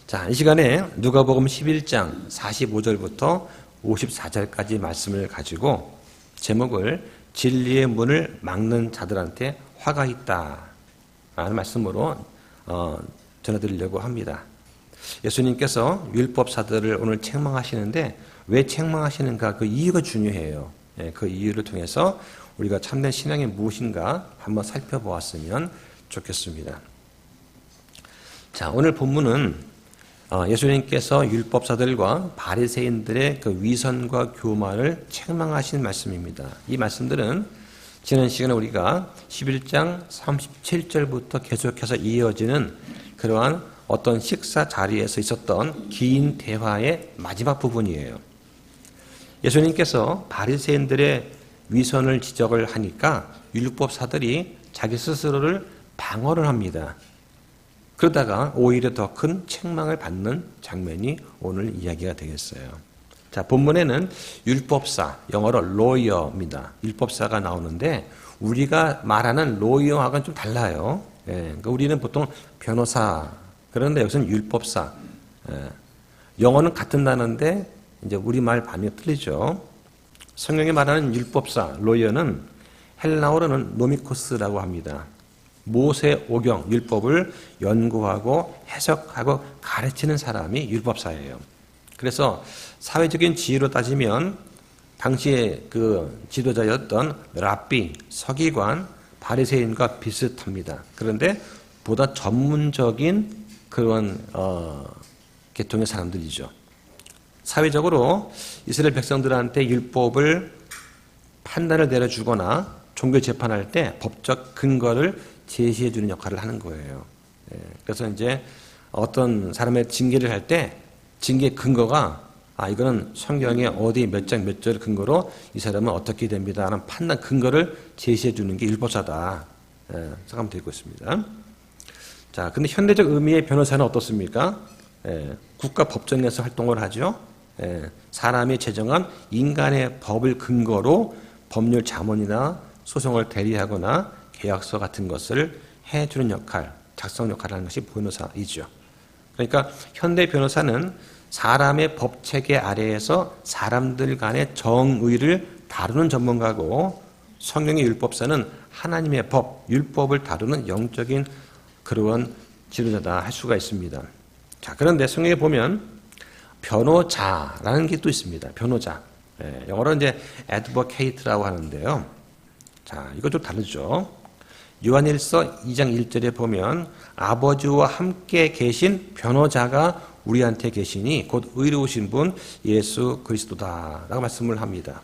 자, 이 시간에 누가복음 11장 45절부터 54절까지 말씀을 가지고 제목을 진리의 문을 막는 자들한테 화가 있다 라는 말씀으로 전해드리려고 합니다. 예수님께서 율법사들을 오늘 책망하시는데 왜 책망하시는가, 그 이유가 중요해요. 그 이유를 통해서 우리가 참된 신앙이 무엇인가 한번 살펴보았으면 좋겠습니다. 자, 오늘 본문은 예수님께서 율법사들과 바리새인들의 그 위선과 교만을 책망하신 말씀입니다. 이 말씀들은 지난 시간에 우리가 11장 37절부터 계속해서 이어지는 그러한 어떤 식사 자리에서 있었던 긴 대화의 마지막 부분이에요. 예수님께서 바리새인들의 위선을 지적을 하니까 율법사들이 자기 스스로를 방어를 합니다. 그러다가 오히려 더 큰 책망을 받는 장면이 오늘 이야기가 되겠어요. 자, 본문에는 율법사, 영어로 lawyer입니다. 율법사가 나오는데 우리가 말하는 lawyer하고는 좀 달라요. 그러니까 우리는 보통 변호사, 그런데 여기서는 율법사. 영어는 같은 단어인데 이제 우리말 반응이 틀리죠. 성경에 말하는 율법사, lawyer는 헬라어로는 노미코스라고 합니다. 모세 오경, 율법을 연구하고 해석하고 가르치는 사람이 율법사예요. 그래서 사회적인 지위로 따지면 당시의 그 지도자였던 랍비, 서기관, 바리새인과 비슷합니다. 그런데 보다 전문적인 그런 계통의 사람들이죠. 사회적으로 이스라엘 백성들한테 율법을 판단을 내려주거나 종교 재판할 때 법적 근거를 제시해 주는 역할을 하는 거예요. 그래서 이제 어떤 사람의 징계를 할 때 징계 근거가 이거는 성경에 어디 몇 장 몇 절 근거로 이 사람은 어떻게 됩니다 하는 판단 근거를 제시해 주는 게 율법사다 생각하면 되고 있습니다. 자, 근데 현대적 의미의 변호사는 어떻습니까? 국가 법정에서 활동을 하죠. 사람이 제정한 인간의 법을 근거로 법률 자문이나 소송을 대리하거나 계약서 같은 것을 해주는 역할, 작성 역할을 하는 것이 변호사이죠. 그러니까 현대 변호사는 사람의 법체계 아래에서 사람들 간의 정의를 다루는 전문가고, 성경의 율법사는 하나님의 법, 율법을 다루는 영적인 그런 지도자다 할 수가 있습니다. 자, 그런데 성경에 보면 변호자라는 게 또 있습니다. 변호자. 영어로 이제 advocate라고 하는데요. 자, 이거 좀 다르죠. 요한일서 2장 1절에 보면 아버지와 함께 계신 변호자가 우리한테 계시니 곧 의로우신 분 예수 그리스도다 라고 말씀을 합니다.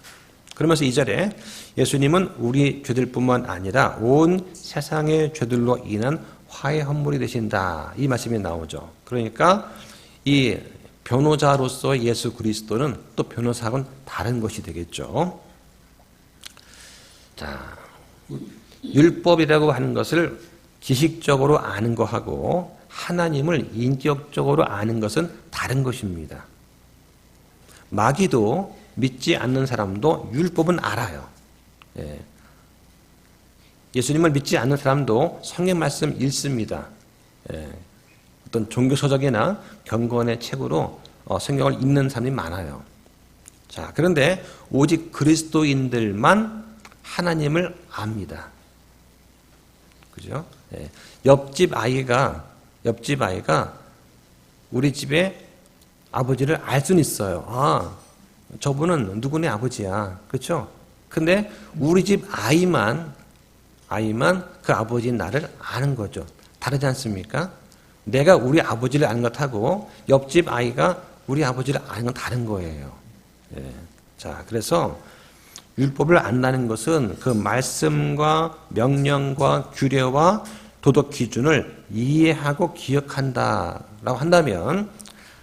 그러면서 2절에 예수님은 우리 죄들뿐만 아니라 온 세상의 죄들로 인한 화해 헌물이 되신다, 이 말씀이 나오죠. 그러니까 이 변호자로서 예수 그리스도는 또 변호사하고는 다른 것이 되겠죠. 자, 율법이라고 하는 것을 지식적으로 아는 것하고 하나님을 인격적으로 아는 것은 다른 것입니다. 마귀도 믿지 않는 사람도 율법은 알아요. 예수님을 믿지 않는 사람도 성경 말씀 읽습니다. 어떤 종교서적이나 경건의 책으로 성경을 읽는 사람이 많아요. 자, 그런데 오직 그리스도인들만 하나님을 압니다. 그죠? 옆집 아이가 우리 집에 아버지를 알 수는 있어요. 저분은 누구네 아버지야. 그렇죠? 근데 우리 집 아이만 그 아버지인 나를 아는 거죠. 다르지 않습니까? 내가 우리 아버지를 아는 것하고 옆집 아이가 우리 아버지를 아는 건 다른 거예요. 자, 그래서 율법을 안다는 것은 그 말씀과 명령과 규례와 도덕 기준을 이해하고 기억한다라고 한다면,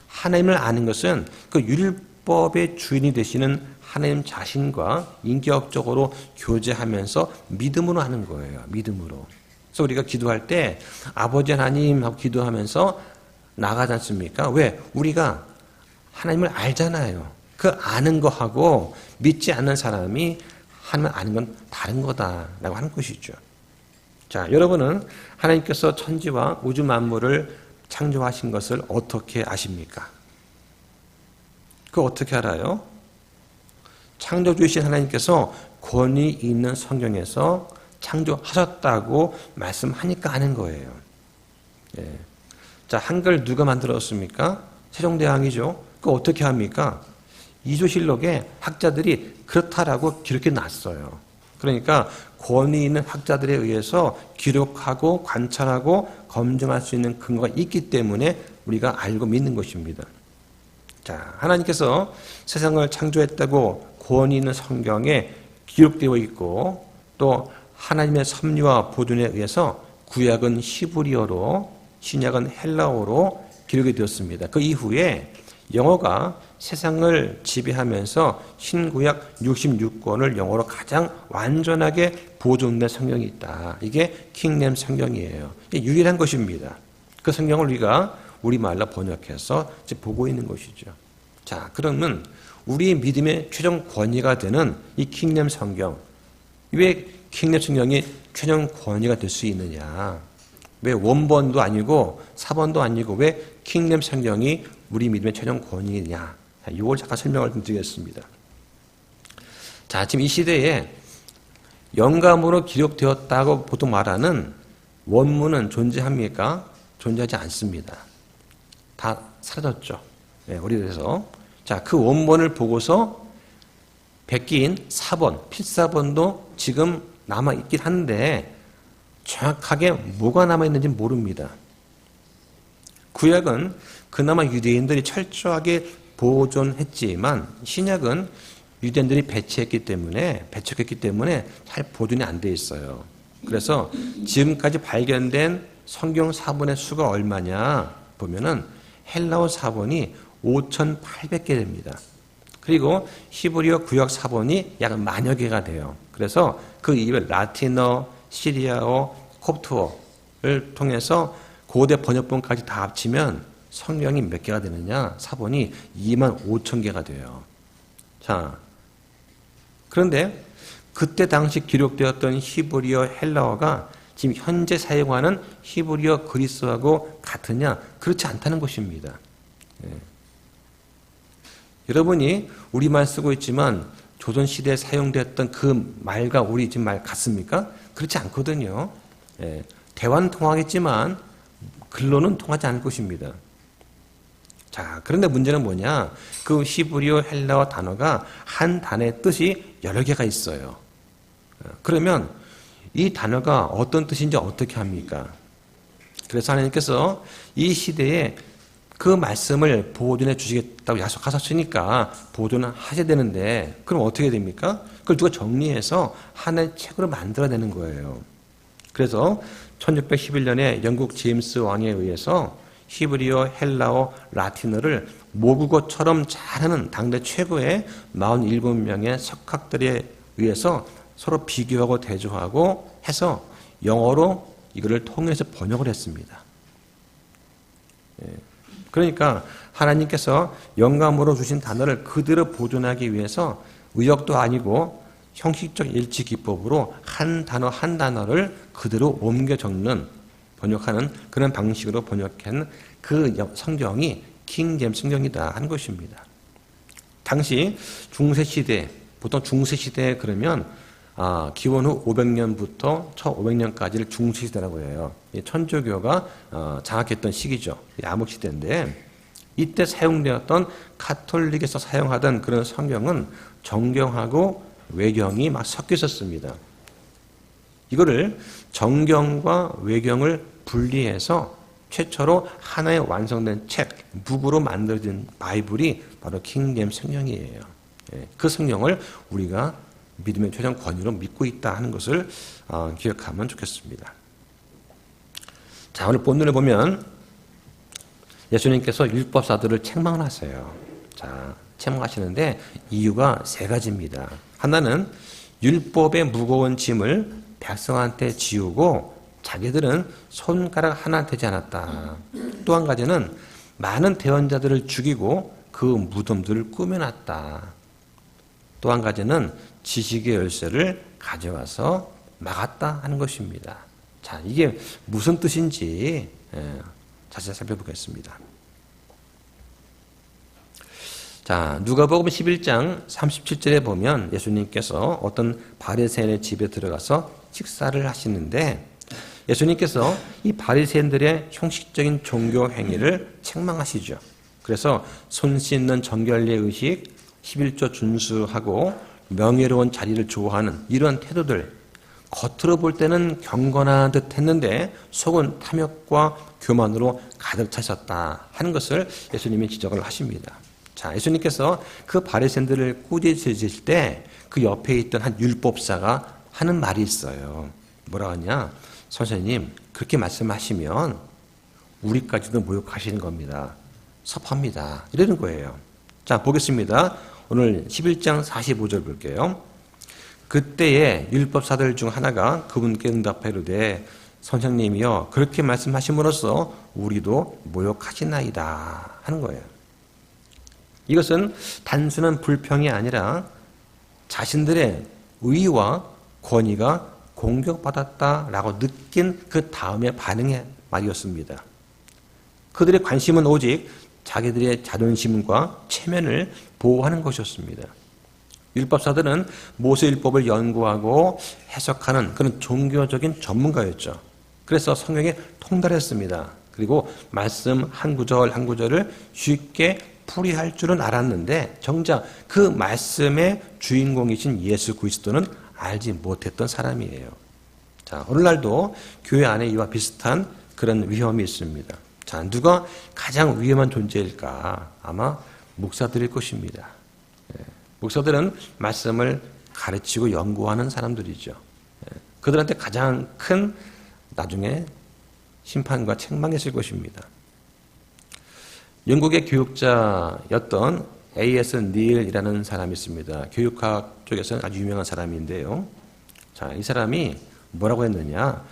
하나님을 아는 것은 그 율법의 주인이 되시는 하나님 자신과 인격적으로 교제하면서 믿음으로 하는 거예요. 믿음으로. 그래서 우리가 기도할 때 아버지 하나님 하고 기도하면서 나가지 않습니까? 왜? 우리가 하나님을 알잖아요. 그 아는 거하고 믿지 않는 사람이 하나님을 아는 건 다른 거다라고 하는 것이죠. 자, 여러분은 하나님께서 천지와 우주 만물을 창조하신 것을 어떻게 아십니까? 그거 어떻게 알아요? 창조주이신 하나님께서 권위 있는 성경에서 창조하셨다고 말씀하니까 하는 거예요. 예. 자, 한글 누가 만들었습니까? 세종대왕이죠. 그거 어떻게 합니까? 이조실록에 학자들이 그렇다라고 기록해 놨어요. 그러니까 권위 있는 학자들에 의해서 기록하고 관찰하고 검증할 수 있는 근거가 있기 때문에 우리가 알고 믿는 것입니다. 자, 하나님께서 세상을 창조했다고 권위 있는 성경에 기록되어 있고 또 하나님의 섭리와 보존에 의해서 구약은 히브리어로 신약은 헬라어로 기록이 되었습니다. 그 이후에 영어가 세상을 지배하면서 신구약 66권을 영어로 가장 완전하게 보존된 성경이 있다. 이게 킹잼 성경이에요. 이게 유일한 것입니다. 그 성경을 우리가 우리말로 번역해서 보고 있는 것이죠. 자, 그러면 우리 믿음의 최종 권위가 되는 이 킹잼 성경, 왜 킹잼 성경이 최종 권위가 될 수 있느냐? 왜 원본도 아니고 사본도 아니고 왜 킹잼 성경이 우리 믿음의 최종 권위냐? 이걸 잠깐 설명을 좀 드리겠습니다. 자, 지금 이 시대에 영감으로 기록되었다고 보통 말하는 원문은 존재합니까? 존재하지 않습니다. 다 사라졌죠. 네, 오래돼서. 자, 그 원본을 보고서 베낀 사본, 필사본도 지금 남아있긴 한데 정확하게 뭐가 남아있는지 모릅니다. 구약은 그나마 유대인들이 철저하게 보존했지만 신약은 유대인들이 배척했기 때문에 잘 보존이 안 돼 있어요. 그래서 지금까지 발견된 성경 사본의 수가 얼마냐 보면은 헬라어 사본이 5,800개 됩니다. 그리고 히브리어 구약 사본이 약 10,000여 개가 돼요. 그래서 그 이외 라틴어, 시리아어, 콥트어를 통해서 고대 번역본까지 다 합치면 성경이 몇 개가 되느냐? 사본이 25,000개가 돼요. 자, 그런데 그때 당시 기록되었던 히브리어, 헬라어가 지금 현재 사용하는 히브리어, 그리스어하고 같으냐? 그렇지 않다는 것입니다. 예. 여러분이 우리말 쓰고 있지만 조선시대에 사용되었던 그 말과 우리 지금 말 같습니까? 그렇지 않거든요. 예. 대화는 통하겠지만 글로는 통하지 않을 것입니다. 자, 그런데 문제는 뭐냐? 그 히브리어, 헬라어 단어가 한 단어의 뜻이 여러 개가 있어요. 그러면 이 단어가 어떤 뜻인지 어떻게 합니까? 그래서 하나님께서 이 시대에 그 말씀을 보존해 주시겠다고 약속하셨으니까 보존을 하셔야 되는데 그럼 어떻게 됩니까? 그걸 누가 정리해서 하나의 책으로 만들어내는 거예요. 그래서 1611년에 영국 제임스 왕에 의해서 히브리어, 헬라어, 라틴어를 모국어처럼 잘하는 당대 최고의 47명의 석학들에 의해서 서로 비교하고 대조하고 해서 영어로 이거를 통해서 번역을 했습니다. 그러니까 하나님께서 영감으로 주신 단어를 그대로 보존하기 위해서 의역도 아니고 형식적 일치 기법으로 한 단어 한 단어를 그대로 옮겨 적는 번역하는 그런 방식으로 번역한 그 성경이 킹잼 성경이다 하는 것입니다. 당시 중세시대, 보통 중세시대 그러면 기원 후 500년부터 1500년까지를 중세시대라고 해요. 천주교가 장악했던 시기죠. 암흑시대인데 이때 사용되었던 카톨릭에서 사용하던 그런 성경은 정경하고 외경이 막 섞여 있었습니다. 이거를 정경과 외경을 분리해서 최초로 하나의 완성된 책, 북으로 만들어진 바이블이 바로 킹잼 성경이에요. 그 성경을 우리가 믿음의 최종 권위로 믿고 있다 하는 것을 기억하면 좋겠습니다. 자, 오늘 본문을 보면 예수님께서 율법사들을 책망을 하세요. 자, 책망하시는데 이유가 세 가지입니다. 하나는 율법의 무거운 짐을 백성한테 지우고 자기들은 손가락 하나 되지 않았다. 또 한 가지는 많은 대언자들을 죽이고 그 무덤들을 꾸며놨다. 또 한 가지는 지식의 열쇠를 가져와서 막았다 하는 것입니다. 자, 이게 무슨 뜻인지 자세히 살펴보겠습니다. 자, 누가복음 11장 37절에 보면 예수님께서 어떤 바리새인의 집에 들어가서 식사를 하시는데 예수님께서 이 바리새인들의 형식적인 종교 행위를 책망하시죠. 그래서 손 씻는 정결례 의식, 11조 준수하고 명예로운 자리를 좋아하는 이런 태도들, 겉으로 볼 때는 경건한 듯 했는데 속은 탐욕과 교만으로 가득 차셨다 하는 것을 예수님이 지적을 하십니다. 자, 예수님께서 그 바리새인들을 꾸짖으실 때 그 옆에 있던 한 율법사가 하는 말이 있어요. 뭐라 하냐? 선생님, 그렇게 말씀하시면 우리까지도 모욕하시는 겁니다. 섭합니다. 이러는 거예요. 자, 보겠습니다. 오늘 11장 45절 볼게요. 그때에 율법사들 중 하나가 그분께 응답하여 이르되 선생님이여 그렇게 말씀하심으로써 우리도 모욕하시나이다 하는 거예요. 이것은 단순한 불평이 아니라 자신들의 의와 권위가 공격받았다라고 느낀 그 다음의 반응의 말이었습니다. 그들의 관심은 오직 자기들의 자존심과 체면을 보호하는 것이었습니다. 율법사들은 모세율법을 연구하고 해석하는 그런 종교적인 전문가였죠. 그래서 성경에 통달했습니다. 그리고 말씀 한 구절 한 구절을 쉽게 풀이할 줄은 알았는데 정작 그 말씀의 주인공이신 예수 그리스도는 알지 못했던 사람이에요. 자, 오늘날도 교회 안에 이와 비슷한 그런 위험이 있습니다. 자, 누가 가장 위험한 존재일까? 아마 목사들일 것입니다. 목사들은 말씀을 가르치고 연구하는 사람들이죠. 그들한테 가장 큰 나중에 심판과 책망이 있을 것입니다. 영국의 교육자였던 A.S. 닐이라는 사람이 있습니다. 교육학 쪽에서는 아주 유명한 사람인데요. 자, 이 사람이 뭐라고 했느냐?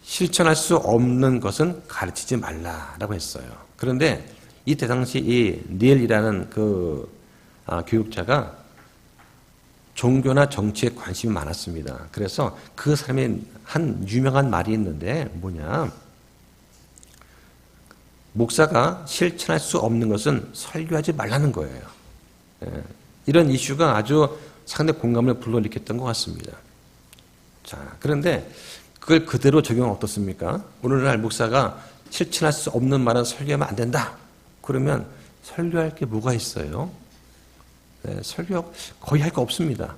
실천할 수 없는 것은 가르치지 말라라고 했어요. 그런데 이때 당시 이 닐이라는 그 교육자가 종교나 정치에 관심이 많았습니다. 그래서 그 사람의 한 유명한 말이 있는데 뭐냐? 목사가 실천할 수 없는 것은 설교하지 말라는 거예요. 이런 이슈가 아주 상당히 공감을 불러일으켰던 것 같습니다. 자, 그런데 그걸 그대로 적용하면 어떻습니까? 오늘날 목사가 실천할 수 없는 말은 설교하면 안 된다. 그러면 설교할 게 뭐가 있어요? 설교 거의 할 거 없습니다.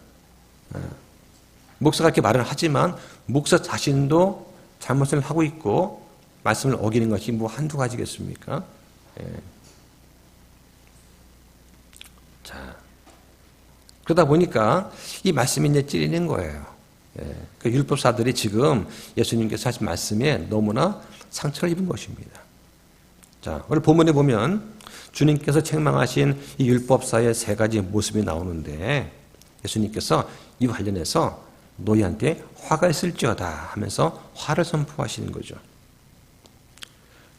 목사가 이렇게 말을 하지만 목사 자신도 잘못을 하고 있고 말씀을 어기는 것이 뭐 한두 가지겠습니까? 자, 그러다 보니까 이 말씀이 이제 찔리는 거예요. 그 율법사들이 지금 예수님께서 하신 말씀에 너무나 상처를 입은 것입니다. 자, 오늘 본문에 보면 주님께서 책망하신 이 율법사의 세 가지 모습이 나오는데 예수님께서 이 관련해서 너희한테 화가 있을지어다 하면서 화를 선포하시는 거죠.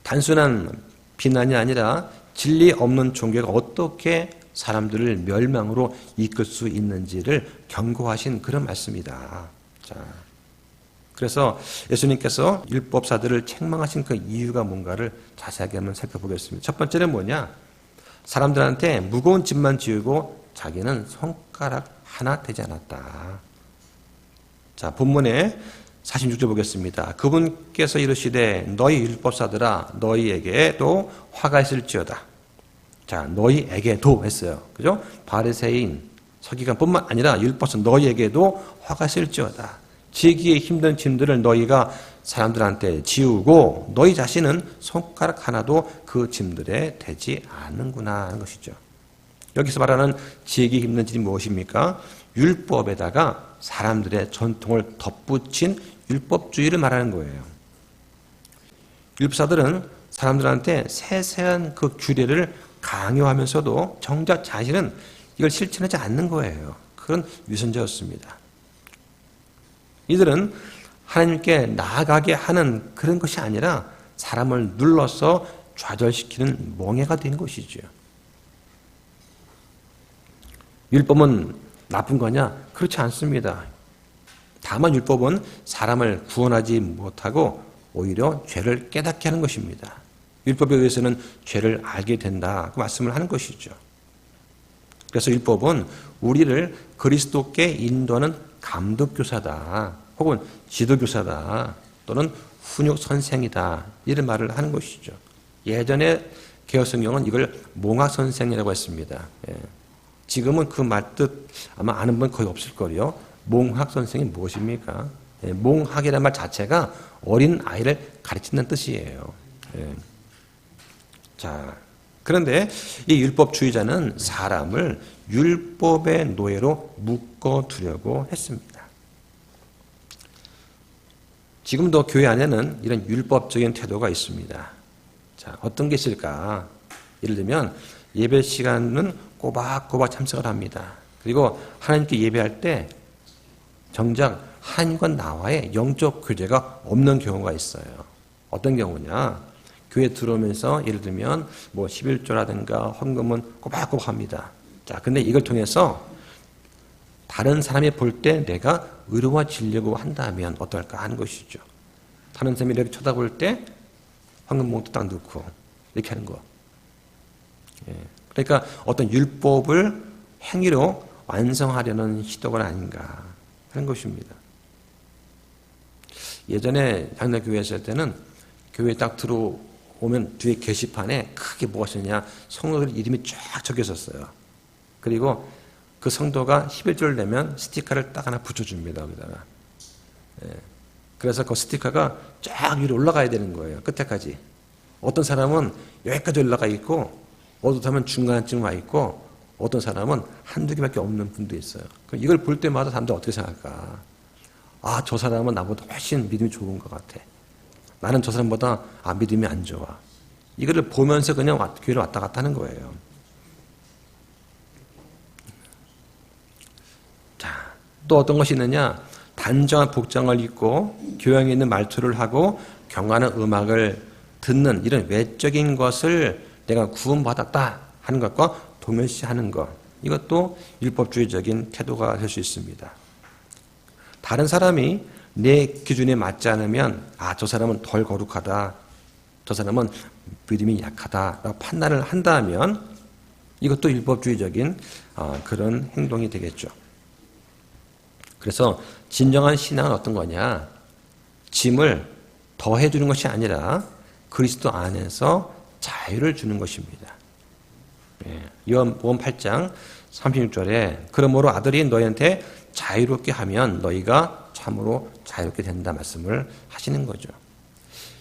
단순한 비난이 아니라 진리 없는 종교가 어떻게 사람들을 멸망으로 이끌 수 있는지를 경고하신 그런 말씀이다. 자, 그래서 예수님께서 율법사들을 책망하신 그 이유가 뭔가를 자세하게 한번 살펴보겠습니다. 첫 번째는 뭐냐? 사람들한테 무거운 짐만 지우고 자기는 손가락 하나 되지 않았다. 자, 본문에 46절 보겠습니다. 그분께서 이르시되 너희 율법사들아 너희에게도 화가 있을지어다. 자, 너희에게도 했어요. 그죠? 바리새인, 서기관뿐만 아니라 율법사 너희에게도 화가 있을지어다. 지기에 힘든 짐들을 너희가 사람들한테 지우고 너희 자신은 손가락 하나도 그 짐들에 대지 않는구나 하는 것이죠. 여기서 말하는 지기 힘든 짐이 무엇입니까? 율법에다가 사람들의 전통을 덧붙인 율법주의를 말하는 거예요. 율법사들은 사람들한테 세세한 그 규례를 강요하면서도 정작 자신은 이걸 실천하지 않는 거예요. 그런 위선자였습니다. 이들은 하나님께 나아가게 하는 그런 것이 아니라 사람을 눌러서 좌절시키는 멍해가 된 것이죠. 율법은 나쁜 거냐? 그렇지 않습니다. 다만 율법은 사람을 구원하지 못하고 오히려 죄를 깨닫게 하는 것입니다. 율법에 의해서는 죄를 알게 된다. 그 말씀을 하는 것이죠. 그래서 율법은 우리를 그리스도께 인도하는 감독교사다. 혹은 지도교사다. 또는 훈육선생이다. 이런 말을 하는 것이죠. 예전에 개혁성경은 이걸 몽학선생이라고 했습니다. 예. 지금은 그 말 뜻 아마 아는 분 거의 없을 거예요. 몽학선생이 무엇입니까? 예. 몽학이라는 말 자체가 어린 아이를 가르치는 뜻이에요. 예. 자, 그런데 이 율법주의자는 사람을 율법의 노예로 묶어두려고 했습니다. 지금도 교회 안에는 이런 율법적인 태도가 있습니다. 자, 어떤 게 있을까? 예를 들면 예배 시간은 꼬박꼬박 참석을 합니다. 그리고 하나님께 예배할 때 정작 하나님과 나와의 영적 교제가 없는 경우가 있어요. 어떤 경우냐? 교회 들어오면서 예를 들면 뭐 11조라든가 헌금은 꼬박꼬박 합니다. 자, 근데 이걸 통해서 다른 사람이 볼 때 내가 의로워지려고 한다면 어떨까 하는 것이죠. 다른 사람이 이렇게 쳐다볼 때 황금 봉투 딱 넣고 이렇게 하는 거. 예. 그러니까 어떤 율법을 행위로 완성하려는 시도가 아닌가 하는 것입니다. 예전에 장로교회 있을 때는 교회에 딱 들어오면 뒤에 게시판에 크게 뭐가 있었냐, 성도들 이름이 쫙 적혀 있었어요. 그리고 그 성도가 11조를 내면 스티커를 딱 하나 붙여줍니다. 거기다가. 예. 그래서 그 스티커가 쫙 위로 올라가야 되는 거예요. 끝에까지. 어떤 사람은 여기까지 올라가 있고, 어떤 사람은 중간쯤 와 있고, 어떤 사람은 한두 개밖에 없는 분도 있어요. 그럼 이걸 볼 때마다 사람들 어떻게 생각할까? 아, 저 사람은 나보다 훨씬 믿음이 좋은 것 같아. 나는 저 사람보다 믿음이 안 좋아. 이거를 보면서 그냥 교회를 왔다 갔다 하는 거예요. 자, 또 어떤 것이 있느냐? 단정한 복장을 입고 교양이 있는 말투를 하고 경하는 음악을 듣는 이런 외적인 것을 내가 구원받았다 하는 것과 동일시하는 것. 이것도 율법주의적인 태도가 될 수 있습니다. 다른 사람이 내 기준에 맞지 않으면 저 사람은 덜 거룩하다. 저 사람은 믿음이 약하다라고 판단을 한다면 이것도 율법주의적인 그런 행동이 되겠죠. 그래서 진정한 신앙은 어떤 거냐? 짐을 더해주는 것이 아니라 그리스도 안에서 자유를 주는 것입니다. 요한복음 8장 36절에 그러므로 아들이 너희한테 자유롭게 하면 너희가 참으로 자유롭게 된다 말씀을 하시는 거죠.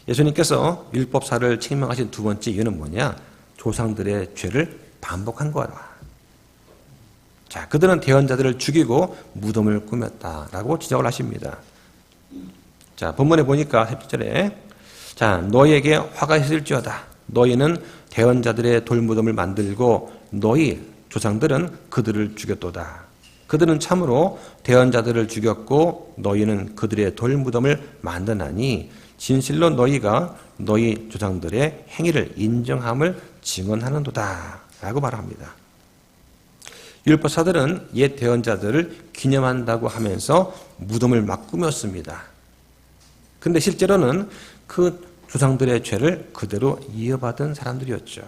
예수님께서 율법사를 책망하신 두 번째 이유는 뭐냐? 조상들의 죄를 반복한 거라. 자, 그들은 대언자들을 죽이고 무덤을 꾸몄다라고 지적을 하십니다. 자, 본문에 보니까 17절에 자, 너희에게 화가 있을지어다. 너희는 대언자들의 돌무덤을 만들고 너희 조상들은 그들을 죽였도다. 그들은 참으로 대언자들을 죽였고 너희는 그들의 돌무덤을 만드나니 진실로 너희가 너희 조상들의 행위를 인정함을 증언하는도다 라고 말합니다. 율법사들은 옛 대언자들을 기념한다고 하면서 무덤을 막 꾸몄습니다. 근데 실제로는 그 조상들의 죄를 그대로 이어받은 사람들이었죠.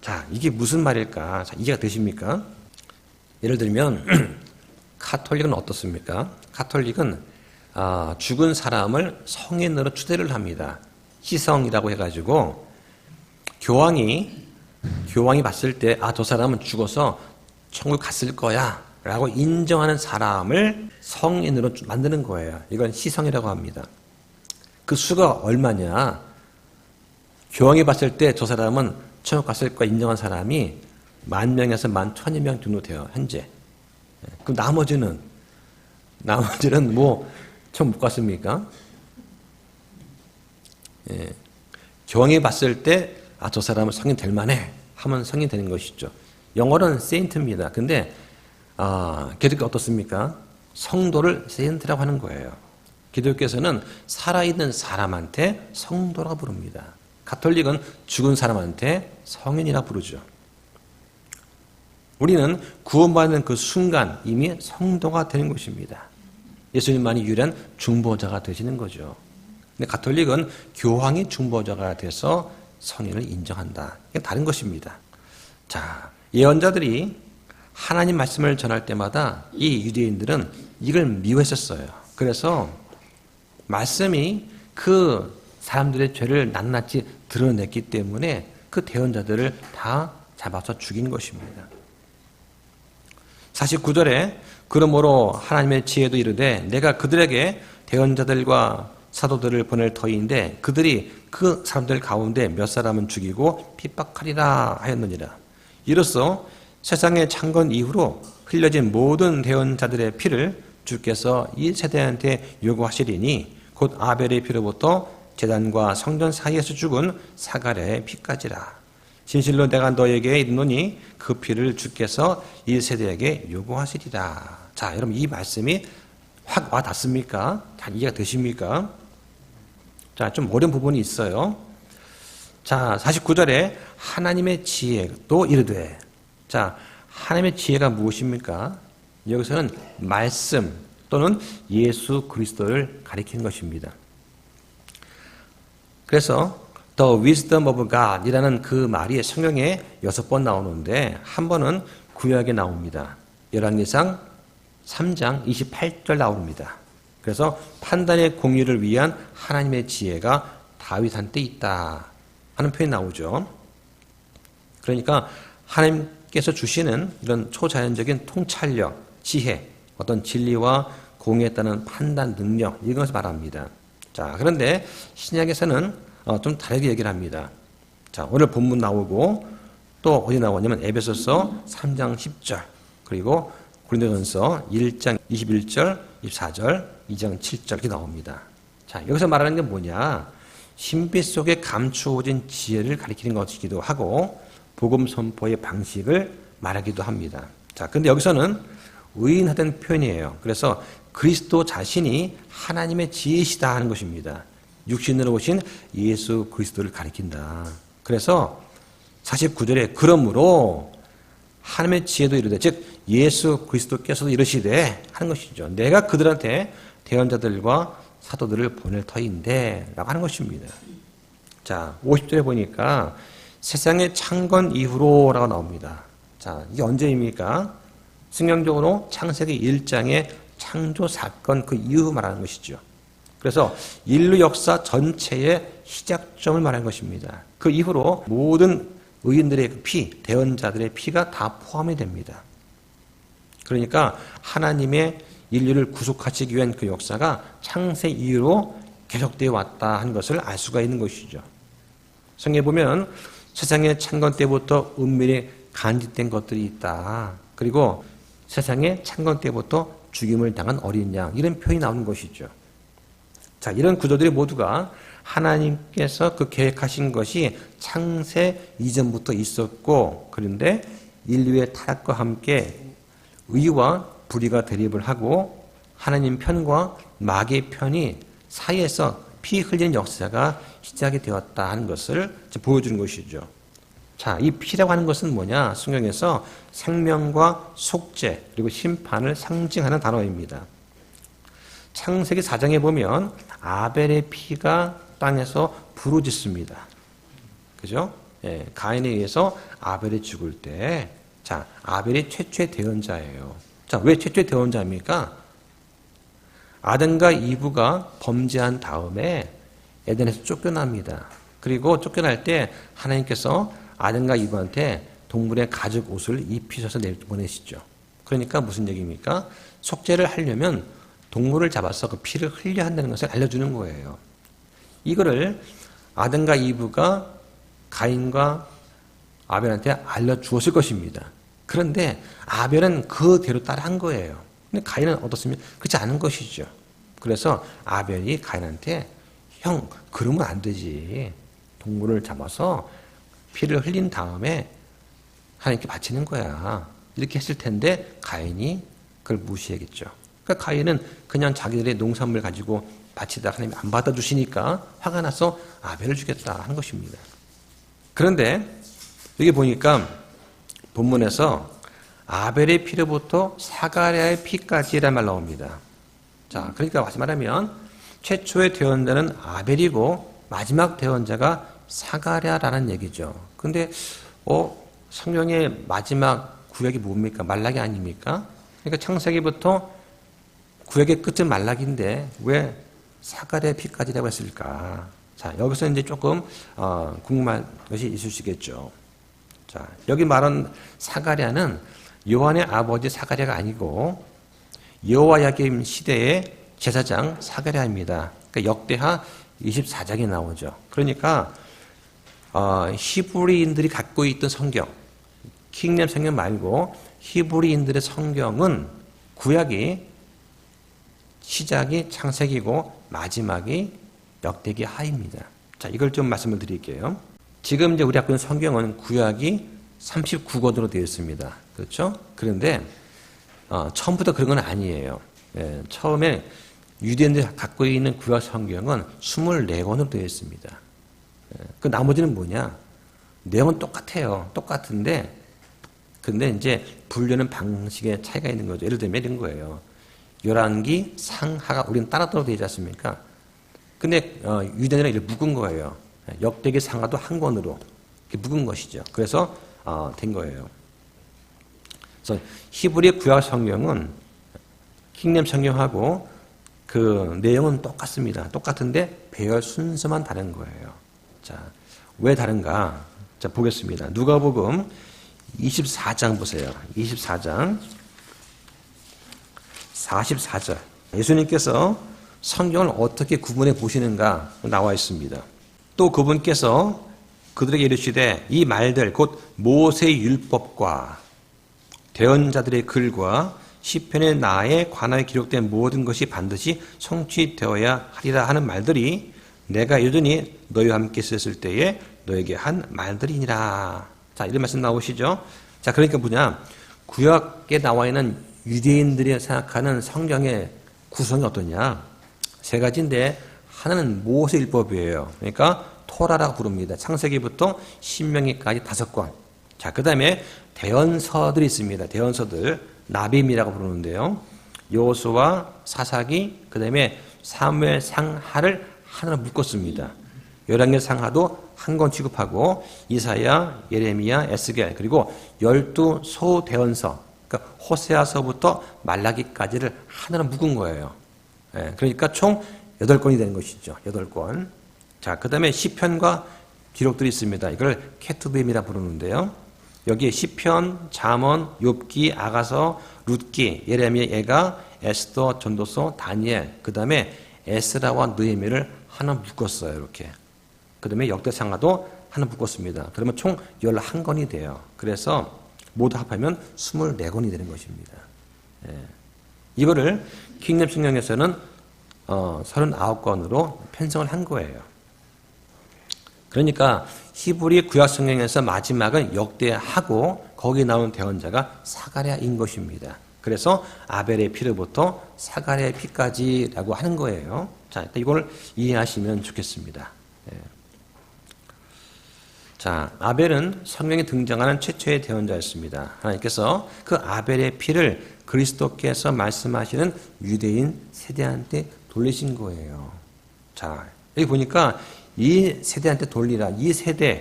자, 이게 무슨 말일까? 자, 이해가 되십니까? 예를 들면 카톨릭은 어떻습니까? 카톨릭은 죽은 사람을 성인으로 추대를 합니다. 희성이라고 해가지고 교황이 봤을 때 저 사람은 죽어서 천국 갔을 거야 라고 인정하는 사람을 성인으로 만드는 거예요. 이건 희성이라고 합니다. 그 수가 얼마냐? 교황이 봤을 때 저 사람은 천국 갔을 거야 인정한 사람이 10,000명에서 11,000명 정도 돼요. 현재. 그럼 나머지는 뭐 천국 못 갔습니까? 예. 교황이 봤을 때 저 사람은 성인 될 만해 하면 성인 되는 것이죠. 영어로는 세인트입니다. 근데 기독교 어떻습니까? 성도를 세인트라고 하는 거예요. 기독교에서는 살아있는 사람한테 성도라고 부릅니다. 가톨릭은 죽은 사람한테 성인이라고 부르죠. 우리는 구원받는 그 순간 이미 성도가 되는 것입니다. 예수님만이 유일한 중보자가 되시는 거죠. 근데 가톨릭은 교황이 중보자가 돼서 성인을 인정한다. 이게 다른 것입니다. 자, 예언자들이 하나님 말씀을 전할 때마다 이 유대인들은 이걸 미워했었어요. 그래서 말씀이 그 사람들의 죄를 낱낱이 드러냈기 때문에 그 대언자들을 다 잡아서 죽인 것입니다. 49절에 그러므로 하나님의 지혜도 이르되 내가 그들에게 대언자들과 사도들을 보낼 터이인데 그들이 그 사람들 가운데 몇 사람은 죽이고 핍박하리라 하였느니라. 이로써 세상의 창건 이후로 흘려진 모든 대언자들의 피를 주께서 이 세대한테 요구하시리니 곧 아벨의 피로부터 제단과 성전 사이에서 죽은 사가랴의 피까지라. 진실로 내가 너에게 이르노니 그 피를 주께서 이 세대에게 요구하시리라. 자, 여러분 이 말씀이 확 와닿습니까? 잘 이해가 되십니까? 자, 좀 어려운 부분이 있어요. 자, 49절에 하나님의 지혜도 이르되. 자, 하나님의 지혜가 무엇입니까? 여기서는 말씀 또는 예수 그리스도를 가리키는 것입니다. 그래서 The wisdom of God 이라는 그 말이 성경에 6번 나오는데 한 번은 구약에 나옵니다. 열왕기상 3장 28절 나옵니다. 그래서 판단의 공의를 위한 하나님의 지혜가 다윗한테 있다 하는 표현이 나오죠. 그러니까 하나님께서 주시는 이런 초자연적인 통찰력, 지혜, 어떤 진리와 공의에 따른 판단 능력 이것을 말합니다. 자, 그런데 신약에서는 좀 다르게 얘기를 합니다. 자, 오늘 본문 나오고 또 어디 나오냐면 에베소서 3장 10절 그리고 고린도전서 1장 21절, 24절, 2장 7절 이렇게 나옵니다. 자, 여기서 말하는 게 뭐냐? 신비 속에 감추어진 지혜를 가리키는 것이기도 하고 복음 선포의 방식을 말하기도 합니다. 자, 근데 여기서는 의인하다는 표현이에요. 그래서 그리스도 자신이 하나님의 지혜시다 하는 것입니다. 육신으로 오신 예수 그리스도를 가리킨다. 그래서 49절에 그러므로 하나님의 지혜도 이르되 즉 예수 그리스도께서도 이르시되 하는 것이죠. 내가 그들한테 대언자들과 사도들을 보낼 터인데 라고 하는 것입니다. 자, 50절에 보니까 세상의 창건 이후로 라고 나옵니다. 자, 이게 언제입니까? 성경적으로 창세기 1장의 창조 사건 그 이후 말하는 것이죠. 그래서 인류 역사 전체의 시작점을 말하는 것입니다. 그 이후로 모든 의인들의 피, 대언자들의 피가 다 포함이 됩니다. 그러니까 하나님의 인류를 구속하시기 위한 그 역사가 창세 이후로 계속되어 왔다 하는 것을 알 수가 있는 것이죠. 성경에 보면 세상의 창건 때부터 은밀히 간직된 것들이 있다. 그리고 세상의 창건 때부터 죽임을 당한 어린 양 이런 표현이 나오는 것이죠. 자, 이런 구조들이 모두가 하나님께서 그 계획하신 것이 창세 이전부터 있었고 그런데 인류의 타락과 함께 의와 불의가 대립을 하고 하나님 편과 마귀의 편이 사이에서 피 흘린 역사가 시작이 되었다 하는 것을 보여주는 것이죠. 자, 이 피라고 하는 것은 뭐냐? 성경에서 생명과 속죄 그리고 심판을 상징하는 단어입니다. 창세기 4장에 보면 아벨의 피가 땅에서 부르짖습니다. 그죠? 예, 가인에 의해서 아벨이 죽을 때, 자, 아벨이 최초의 대언자예요. 자, 왜 최초의 대언자입니까? 아담과 이브가 범죄한 다음에 에덴에서 쫓겨납니다. 그리고 쫓겨날 때 하나님께서 아담과 이브한테 동물의 가죽 옷을 입히셔서 내보내시죠. 그러니까 무슨 얘기입니까? 속죄를 하려면 동물을 잡아서 그 피를 흘려야 한다는 것을 알려주는 거예요. 이거를 아담과 이브가 가인과 아벨한테 알려주었을 것입니다. 그런데 아벨은 그대로 따라한 거예요. 근데 가인은 어떻습니까? 그렇지 않은 것이죠. 그래서 아벨이 가인한테 형, 그러면 안 되지. 동물을 잡아서 피를 흘린 다음에 하나님께 바치는 거야. 이렇게 했을 텐데 가인이 그걸 무시했겠죠. 그러니까 가인은 그냥 자기들의 농산물 가지고 바치다 하나님이 안 받아주시니까 화가 나서 아벨을 죽였다 하는 것입니다. 그런데 여기 보니까 본문에서 아벨의 피로부터 사가랴의 피까지란 말 나옵니다. 자, 그러니까 다시 말하면 최초의 대언자는 아벨이고 마지막 대언자가 사가랴라는 얘기죠. 근데 성경의 마지막 구약이 뭡니까? 말라기 아닙니까? 그러니까 창세기부터 구약의 끝은 말라기인데 왜 사가랴의 피까지라고 했을까? 자, 여기서 이제 조금 궁금한 것이 있으시겠죠. 자, 여기 말한 사가랴는 요한의 아버지 사가랴가 아니고 여호야김 시대의 제사장 사가랴입니다. 그러니까 역대하 24장이 나오죠. 그러니까 히브리인들이 갖고 있던 성경, 킹렘 성경 말고 히브리인들의 성경은 구약이 시작이 창세기고 마지막이 역대기 하입니다. 자, 이걸 좀 말씀을 드릴게요. 지금 이제 우리 갖고 있는 성경은 구약이 39권으로 되어 있습니다. 그렇죠? 그런데 처음부터 그런 건 아니에요. 처음에 유대인들이 갖고 있는 구약 성경은 24권으로 되어 있습니다. 그 나머지는 뭐냐? 내용은 똑같아요. 똑같은데 근데 이제 분류는 방식의 차이가 있는 거죠. 예를 들면 이런 거예요. 열왕기, 상하가 우리는 따로따로 되지 않습니까? 근데 유대인들은 이렇게 묶은 거예요. 역대기, 상하도 한 권으로 이렇게 묶은 것이죠. 그래서 된 거예요. 그래서 히브리 구약 성경은 킹렘 성경하고 그 내용은 똑같습니다. 똑같은데 배열 순서만 다른 거예요. 자, 왜 다른가? 자, 보겠습니다. 누가복음 24장 보세요. 24장 44절. 예수님께서 성경을 어떻게 구분해 보시는가 나와 있습니다. 또 그분께서 그들에게 이르시되 이 말들 곧 모세의 율법과 대언자들의 글과 시편의 나에 관하여 기록된 모든 것이 반드시 성취되어야 하리라 하는 말들이 내가 여전히 너희와 함께 있었을 때에 너에게 한 말들이니라. 자, 이런 말씀 나오시죠? 자, 그러니까 뭐냐? 구약에 나와 있는 유대인들이 생각하는 성경의 구성이 어떠냐? 세 가지인데 하나는 모세율법이에요. 그러니까 토라라고 부릅니다. 창세기부터 신명기까지 5권. 자, 그 다음에 대언서들이 있습니다. 대언서들 나빔이라고 부르는데요. 여호수아, 사사기, 그 다음에 사무엘, 상하를 하나로 묶었습니다. 열왕기, 상하도 한 권 취급하고 이사야, 예레미야, 에스겔 그리고 12 소대언서 그러니까 호세아서부터 말라기까지를 하나로 묶은 거예요. 그러니까 총 8권이 되는 것이죠. 8권. 자, 그 다음에 시편과 기록들이 있습니다. 이걸 케투빔이라 부르는데요. 여기에 시편, 잠언, 욥기, 아가서, 룻기, 예레미야, 예가, 에스더, 전도서, 다니엘, 그 다음에 에스라와 느헤미야를 하나 묶었어요. 이렇게. 그 다음에 역대상하도 하나 묶었습니다. 그러면 총 11권이 돼요. 그래서 모두 합하면 24권이 되는 것입니다. 이거를 킹렘 성경에서는 39권으로 편성을 한 거예요. 그러니까 히브리 구약 성경에서 마지막은 역대하고 거기 나오는 대언자가 사가랴인 것입니다. 그래서 아벨의 피로부터 사가랴의 피까지라고 하는 거예요. 자, 이걸 이해하시면 좋겠습니다. 자, 아벨은 성경에 등장하는 최초의 대언자였습니다. 하나님께서 그 아벨의 피를 그리스도께서 말씀하시는 유대인 세대한테 돌리신 거예요. 자, 여기 보니까 이 세대한테 돌리라. 이 세대.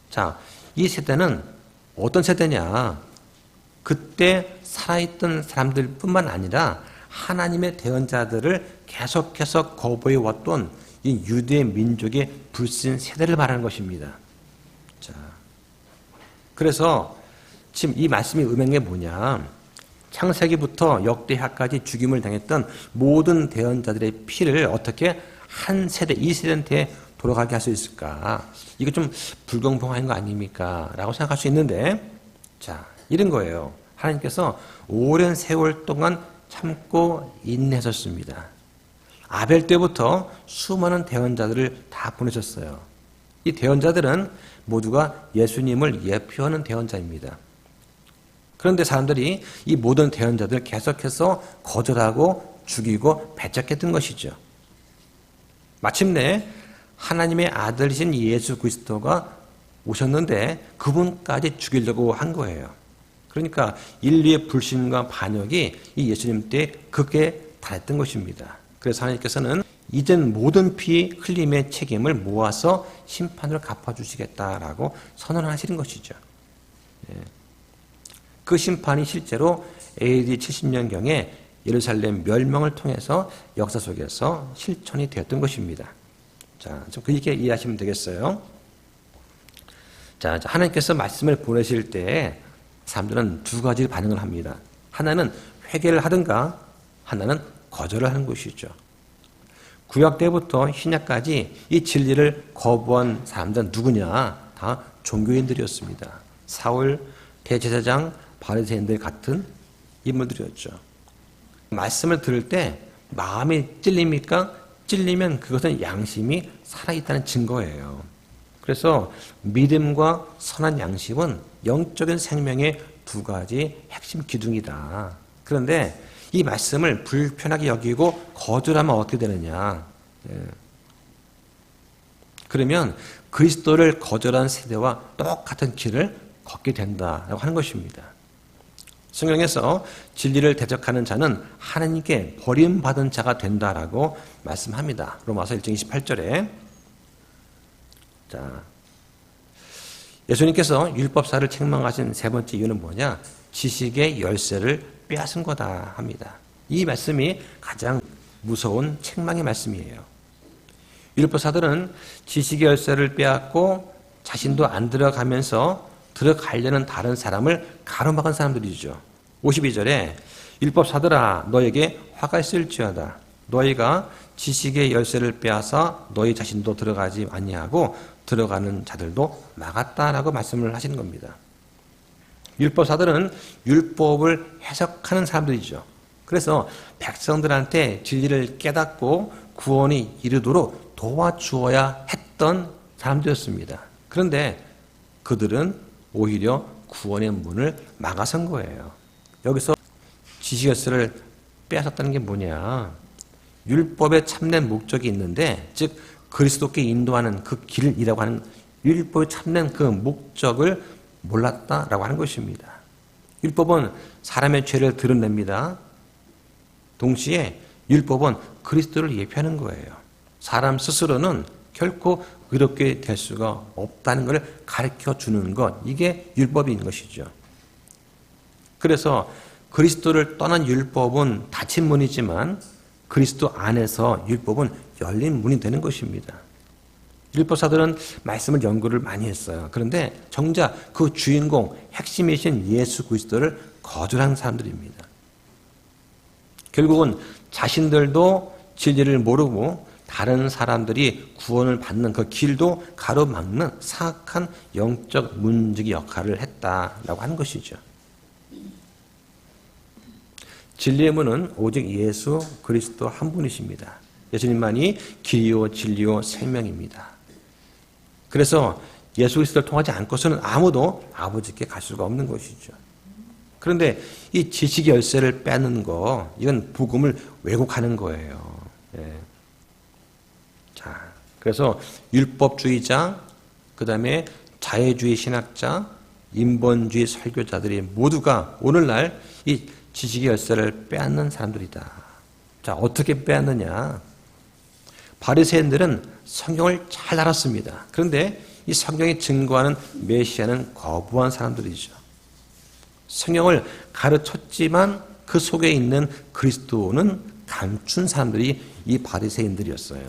자, 이 세대는 어떤 세대냐? 그때 살아있던 사람들 뿐만 아니라 하나님의 대언자들을 계속해서 거부해 왔던 이 유대 민족의 불신 세대를 말하는 것입니다. 자, 그래서 지금 이 말씀이 의미하는 게 뭐냐? 창세기부터 역대하까지 죽임을 당했던 모든 대언자들의 피를 어떻게 한 세대, 이 세대한테 돌아가게 할 수 있을까? 이거 좀 불공평한 거 아닙니까? 라고 생각할 수 있는데, 자, 이런 거예요. 하나님께서 오랜 세월 동안 참고 인내하셨습니다. 아벨 때부터 수많은 대언자들을 다 보내셨어요. 이 대언자들은 모두가 예수님을 예표하는 대언자입니다. 그런데 사람들이 이 모든 대언자들을 계속해서 거절하고 죽이고 배척했던 것이죠. 마침내 하나님의 아들이신 예수 그리스도가 오셨는데 그분까지 죽이려고 한 거예요. 그러니까 인류의 불신과 반역이 이 예수님 때 극에 달했던 것입니다. 그래서 하나님께서는 이젠 모든 피 흘림의 책임을 모아서 심판을 갚아주시겠다라고 선언하시는 것이죠. 그 심판이 실제로 AD 70년경에 예루살렘 멸망을 통해서 역사 속에서 실천이 되었던 것입니다. 자, 좀 그렇게 이해하시면 되겠어요. 자, 하나님께서 말씀을 보내실 때 사람들은 두 가지 반응을 합니다. 하나는 회개를 하든가, 하나는 거절을 하는 것이죠. 구약 때부터 신약까지 이 진리를 거부한 사람들은 누구냐? 다 종교인들이었습니다. 사울, 대제사장, 바리새인들 같은 인물들이었죠. 말씀을 들을 때 마음이 찔립니까? 찔리면 그것은 양심이 살아있다는 증거예요. 그래서 믿음과 선한 양심은 영적인 생명의 두 가지 핵심 기둥이다. 그런데 이 말씀을 불편하게 여기고 거절하면 어떻게 되느냐? 그러면 그리스도를 거절한 세대와 똑같은 길을 걷게 된다라고 하는 것입니다. 성경에서 진리를 대적하는 자는 하나님께 버림받은 자가 된다라고 말씀합니다. 로마서 1장 28절에 자, 예수님께서 율법사를 책망하신 세 번째 이유는 뭐냐? 지식의 열쇠를 빼앗은 거다 합니다. 이 말씀이 가장 무서운 책망의 말씀이에요. 율법사들은 지식의 열쇠를 빼앗고 자신도 안 들어가면서 들어가려는 다른 사람을 가로막은 사람들이죠. 52절에 율법사들아 너에게 화가 있을지어다. 너희가 지식의 열쇠를 빼앗아 너희 자신도 들어가지 아니하고 들어가는 자들도 막았다라고 말씀을 하시는 겁니다. 율법사들은 율법을 해석하는 사람들이죠. 그래서 백성들한테 진리를 깨닫고 구원이 이르도록 도와주어야 했던 사람들이었습니다. 그런데 그들은 오히려 구원의 문을 막아선 거예요. 여기서 지식 열쇠를 빼앗았다는 게 뭐냐? 율법에 참된 목적이 있는데, 즉 그리스도께 인도하는 그 길이라고 하는 율법에 참된 그 목적을 몰랐다라고 하는 것입니다. 율법은 사람의 죄를 드러냅니다. 동시에 율법은 그리스도를 예표하는 거예요. 사람 스스로는 결코 의롭게 될 수가 없다는 것을 가르쳐 주는 것, 이게 율법인 것이죠. 그래서 그리스도를 떠난 율법은 닫힌 문이지만 그리스도 안에서 율법은 열린 문이 되는 것입니다. 율법사들은 말씀을 연구를 많이 했어요. 그런데 정작 그 주인공, 핵심이신 예수 그리스도를 거절한 사람들입니다. 결국은 자신들도 진리를 모르고 다른 사람들이 구원을 받는 그 길도 가로막는 사악한 영적 문지기 역할을 했다라고 하는 것이죠. 진리의 문은 오직 예수 그리스도 한 분이십니다. 예수님만이 길이요 진리요 생명입니다. 그래서 예수 그리스도를 통하지 않고서는 아무도 아버지께 갈 수가 없는 것이죠. 그런데 이 지식의 열쇠를 빼는 거, 이건 복음을 왜곡하는 거예요. 자, 그래서 율법주의자, 그 다음에 자유주의 신학자, 인본주의 설교자들이 모두가 오늘날 이 지식의 열쇠를 빼앗는 사람들이다. 자, 어떻게 빼앗느냐? 바리새인들은 성경을 잘 알았습니다. 그런데 이 성경이 증거하는 메시아는 거부한 사람들이죠. 성경을 가르쳤지만 그 속에 있는 그리스도는 감춘 사람들이 이 바리새인들이었어요.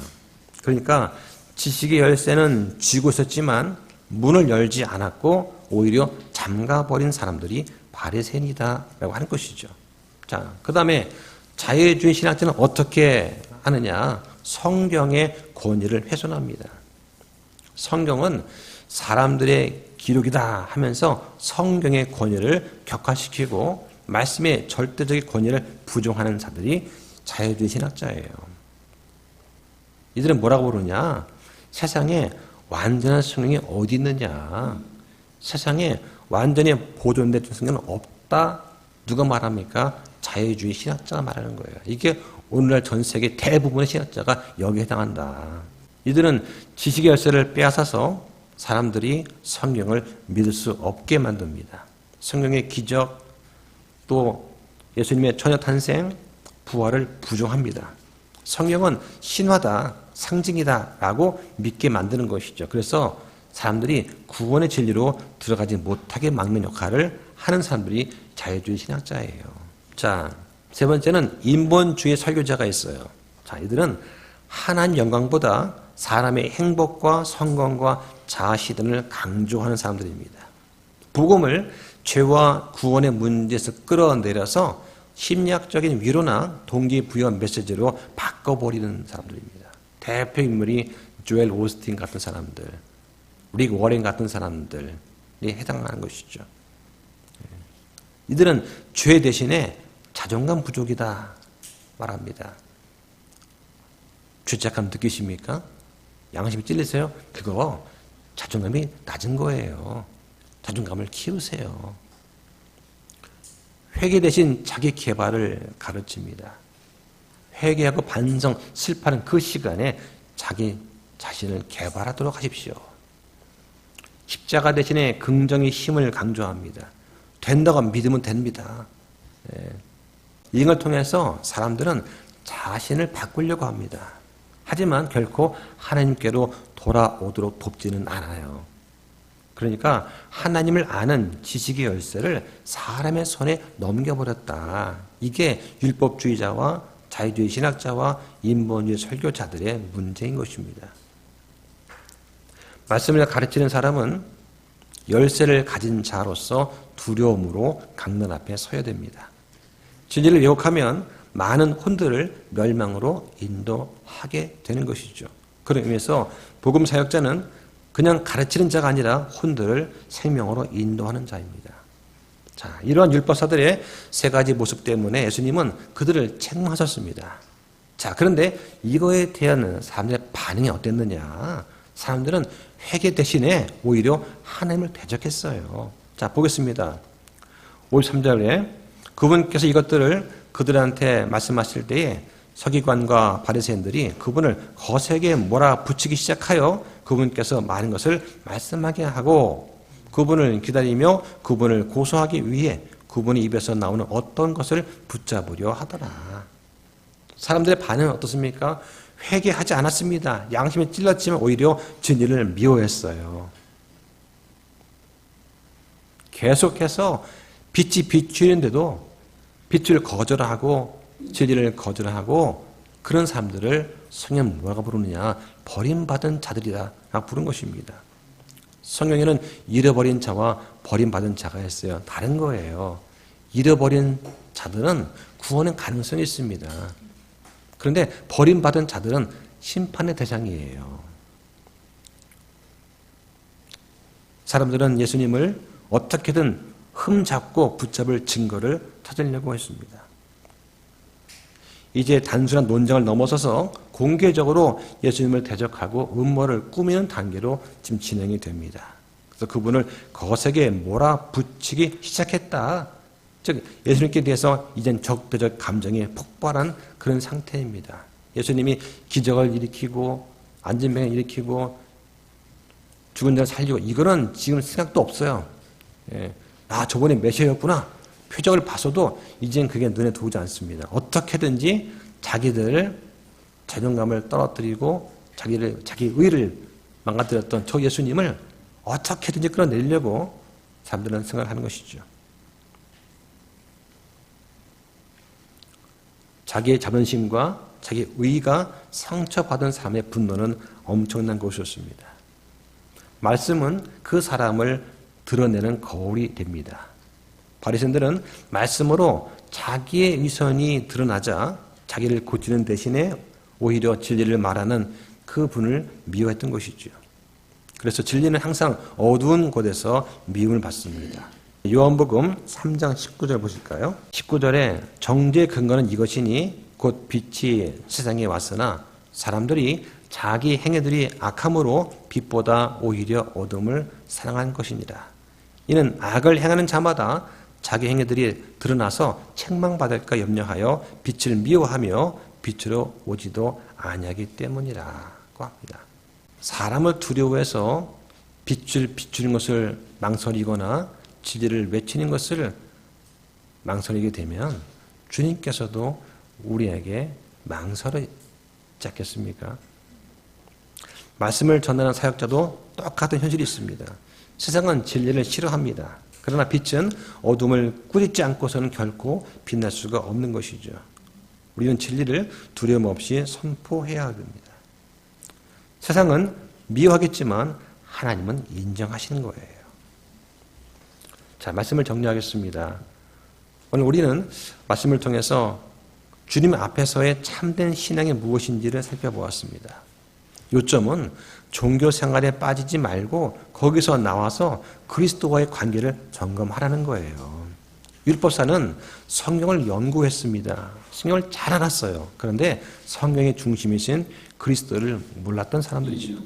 그러니까 지식의 열쇠는 쥐고 있었지만 문을 열지 않았고 오히려 잠가버린 사람들이 바리새인이다라고 하는 것이죠. 자, 그 다음에 자유주의 신학자는 어떻게 하느냐? 성경의 권위를 훼손합니다. 성경은 사람들의 기록이다 하면서 성경의 권위를 격화시키고 말씀의 절대적인 권위를 부정하는 자들이 자유주의 신학자예요. 이들은 뭐라고 부르냐? 세상에 완전한 성경이 어디 있느냐? 세상에 완전히 보존된 성경은 없다. 누가 말합니까? 자유주의 신학자가 말하는 거예요. 이게 오늘날 전 세계 대부분의 신학자가 여기에 해당한다. 이들은 지식의 열쇠를 빼앗아서 사람들이 성경을 믿을 수 없게 만듭니다. 성경의 기적, 또 예수님의 처녀 탄생, 부활을 부정합니다. 성경은 신화다, 상징이다 라고 믿게 만드는 것이죠. 그래서 사람들이 구원의 진리로 들어가지 못하게 막는 역할을 하는 사람들이 자유주의 신학자예요. 자, 세 번째는 인본주의 설교자가 있어요. 자, 이들은 하나님 영광보다 사람의 행복과 성공과 자아실현을 강조하는 사람들입니다. 복음을 죄와 구원의 문제에서 끌어내려서 심리학적인 위로나 동기부여 메시지로 바꿔버리는 사람들입니다. 대표 인물이 조엘 오스틴 같은 사람들, 릭 워렌 같은 사람들이 해당하는 것이죠. 이들은 죄 대신에 자존감 부족이다 말합니다. 죄책감 느끼십니까? 양심이 찔리세요? 그거 자존감이 낮은 거예요. 자존감을 키우세요. 회개 대신 자기 개발을 가르칩니다. 회개하고 반성, 슬퍼하는 그 시간에 자기 자신을 개발하도록 하십시오. 십자가 대신에 긍정의 힘을 강조합니다. 된다고 믿으면 됩니다. 이걸 통해서 사람들은 자신을 바꾸려고 합니다. 하지만 결코 하나님께로 돌아오도록 돕지는 않아요. 그러니까 하나님을 아는 지식의 열쇠를 사람의 손에 넘겨버렸다. 이게 율법주의자와 자유주의 신학자와 인본주의 설교자들의 문제인 것입니다. 말씀을 가르치는 사람은 열쇠를 가진 자로서 두려움으로 강론 앞에 서야 됩니다. 진리를 왜곡하면 많은 혼들을 멸망으로 인도하게 되는 것이죠. 그런 의미에서 복음 사역자는 그냥 가르치는 자가 아니라 혼들을 생명으로 인도하는 자입니다. 자, 이러한 율법사들의 세 가지 모습 때문에 예수님은 그들을 책망하셨습니다. 자, 그런데 이거에 대한 사람들의 반응이 어땠느냐? 사람들은 회개 대신에 오히려 하나님을 대적했어요. 자, 보겠습니다. 53절에 그분께서 이것들을 그들한테 말씀하실 때에 서기관과 바리새인들이 그분을 거세게 몰아붙이기 시작하여 그분께서 많은 것을 말씀하게 하고 그분을 기다리며 그분을 고소하기 위해 그분의 입에서 나오는 어떤 것을 붙잡으려 하더라. 사람들의 반응은 어떻습니까? 회개하지 않았습니다. 양심에 찔렸지만 오히려 진리를 미워했어요. 계속해서 빛이 비추는데도 빛을 거절하고 진리를 거절하고 그런 사람들을 성경은 뭐라고 부르느냐? 버림받은 자들이다 라고 부른 것입니다. 성경에는 잃어버린 자와 버림받은 자가 있어요. 다른 거예요. 잃어버린 자들은 구원의 가능성이 있습니다. 그런데 버림받은 자들은 심판의 대상이에요. 사람들은 예수님을 어떻게든 흠잡고 붙잡을 증거를 찾으려고 했습니다. 이제 단순한 논쟁을 넘어서서 공개적으로 예수님을 대적하고 음모를 꾸미는 단계로 지금 진행이 됩니다. 그래서 그분을 거세게 몰아붙이기 시작했다. 즉 예수님께 대해서 이젠 적대적 감정이 폭발한 그런 상태입니다. 예수님이 기적을 일으키고 안진병을 일으키고 죽은 자를 살리고 이거는 지금 생각도 없어요. 아, 저번에 메시아였구나. 표적을 봤어도 이젠 그게 눈에 들어오지 않습니다. 어떻게든지 자기들 자존감을 떨어뜨리고 자기 의를 망가뜨렸던 저 예수님을 어떻게든지 끌어내려고 사람들은 생각을 하는 것이죠. 자기의 자존심과 자기 의가 상처받은 사람의 분노는 엄청난 것이었습니다. 말씀은 그 사람을 드러내는 거울이 됩니다. 바리새인들은 말씀으로 자기의 위선이 드러나자 자기를 고치는 대신에 오히려 진리를 말하는 그 분을 미워했던 것이죠. 그래서 진리는 항상 어두운 곳에서 미움을 받습니다. 요한복음 3장 19절 보실까요? 19절에 정죄의 근거는 이것이니 곧 빛이 세상에 왔으나 사람들이 자기 행위들이 악함으로 빛보다 오히려 어둠을 사랑한 것이니라. 이는 악을 행하는 자마다 자기 행위들이 드러나서 책망받을까 염려하여 빛을 미워하며 빛으로 오지도 아니하기 때문이라고 합니다. 사람을 두려워해서 빛을 비추는 것을 망설이거나 진리를 외치는 것을 망설이게 되면 주님께서도 우리에게 망설일 같지 않겠습니까? 말씀을 전하는 사역자도 똑같은 현실이 있습니다. 세상은 진리를 싫어합니다. 그러나 빛은 어둠을 꾸짖지 않고서는 결코 빛날 수가 없는 것이죠. 우리는 진리를 두려움 없이 선포해야 합니다. 세상은 미워하겠지만 하나님은 인정하시는 거예요. 자, 말씀을 정리하겠습니다. 오늘 우리는 말씀을 통해서 주님 앞에서의 참된 신앙이 무엇인지를 살펴보았습니다. 요점은 종교 생활에 빠지지 말고 거기서 나와서 그리스도와의 관계를 점검하라는 거예요. 율법사는 성경을 연구했습니다. 성경을 잘 알았어요. 그런데 성경의 중심이신 그리스도를 몰랐던 사람들이죠.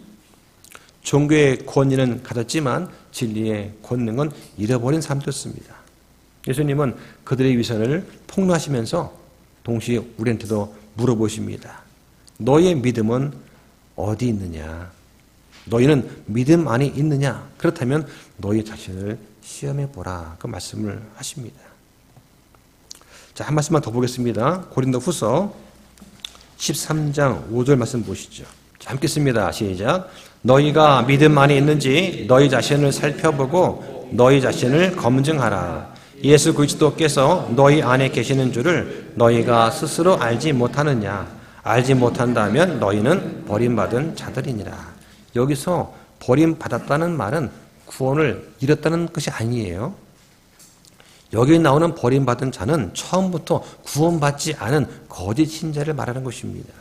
종교의 권위는 가졌지만 진리의 권능은 잃어버린 사람들이었습니다. 예수님은 그들의 위선을 폭로하시면서 동시에 우리한테도 물어보십니다. 너희의 믿음은 어디 있느냐? 너희는 믿음 안에 있느냐? 그렇다면 너희 자신을 시험해 보라. 그 말씀을 하십니다. 자, 한 말씀만 더 보겠습니다. 고린도후서 13장 5절 말씀 보시죠. 자, 함께 씁니다. 시작. 너희가 믿음 안에 있는지 너희 자신을 살펴보고 너희 자신을 검증하라. 예수 그리스도께서 너희 안에 계시는 줄을 너희가 스스로 알지 못하느냐? 알지 못한다면 너희는 버림받은 자들이니라. 여기서 버림받았다는 말은 구원을 잃었다는 것이 아니에요. 여기 나오는 버림받은 자는 처음부터 구원받지 않은 거짓 신자를 말하는 것입니다.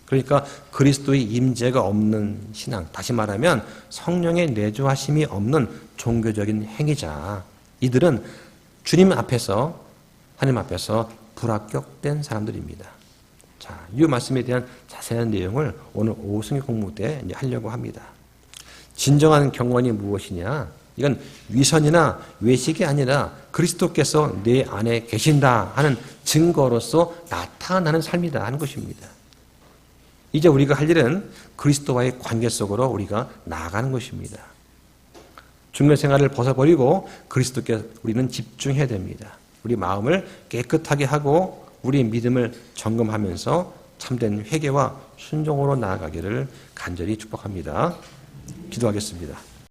그러니까 그리스도의 임재가 없는 신앙, 다시 말하면 성령의 내주하심이 없는 종교적인 행위자, 이들은 주님 앞에서, 하나님 앞에서 불합격된 사람들입니다. 자, 이 말씀에 대한 자세한 내용을 오늘 오후 성경 공부 때 하려고 합니다. 진정한 경건이 무엇이냐? 이건 위선이나 외식이 아니라 그리스도께서 내 안에 계신다 하는 증거로서 나타나는 삶이다 하는 것입니다. 이제 우리가 할 일은 그리스도와의 관계 속으로 우리가 나아가는 것입니다. 중년 생활을 벗어버리고 그리스도께 우리는 집중해야 됩니다. 우리 마음을 깨끗하게 하고 우리의 믿음을 점검하면서 참된 회개와 순종으로 나아가기를 간절히 축복합니다. 기도하겠습니다.